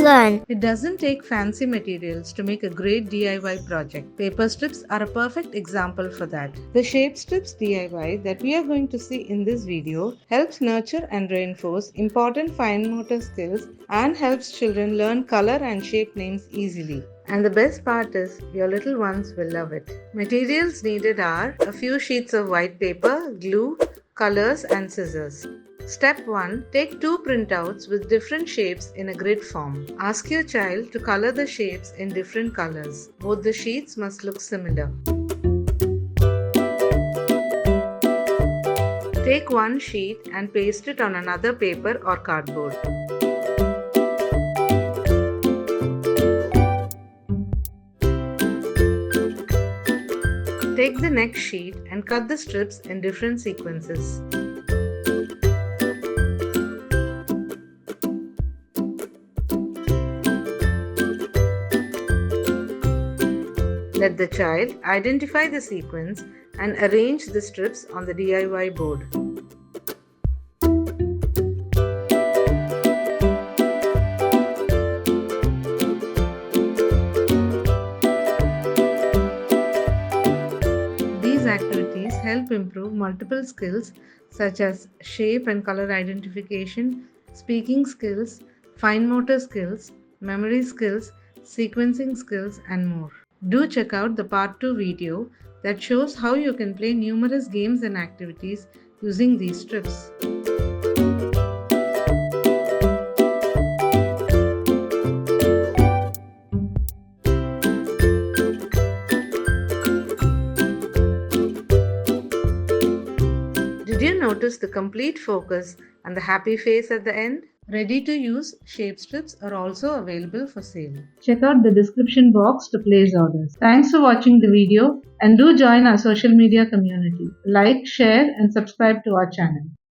ActiLearn. It doesn't take fancy materials to make a great DIY project. Paper strips are a perfect example for that. The shape strips DIY that we are going to see in this video helps nurture and reinforce important fine motor skills and helps children learn color and shape names easily. And the best part is, your little ones will love it. Materials needed are a few sheets of white paper, glue, colors and scissors. Step 1. Take 2 printouts with different shapes in a grid form. Ask your child to color the shapes in different colors. Both the sheets must look similar. Take one sheet and paste it on another paper or cardboard. Take the next sheet and cut the strips in different sequences. Let the child identify the sequence and arrange the strips on the DIY board. These activities help improve multiple skills such as shape and color identification, speaking skills, fine motor skills, memory skills, sequencing skills, and more. Do check out the part 2 video that shows how you can play numerous games and activities using these strips. Did you notice the complete focus and the happy face at the end? Ready-to-use shape strips are also available for sale. Check out the description box to place orders. Thanks for watching the video and do join our social media community. Like, share and subscribe to our channel.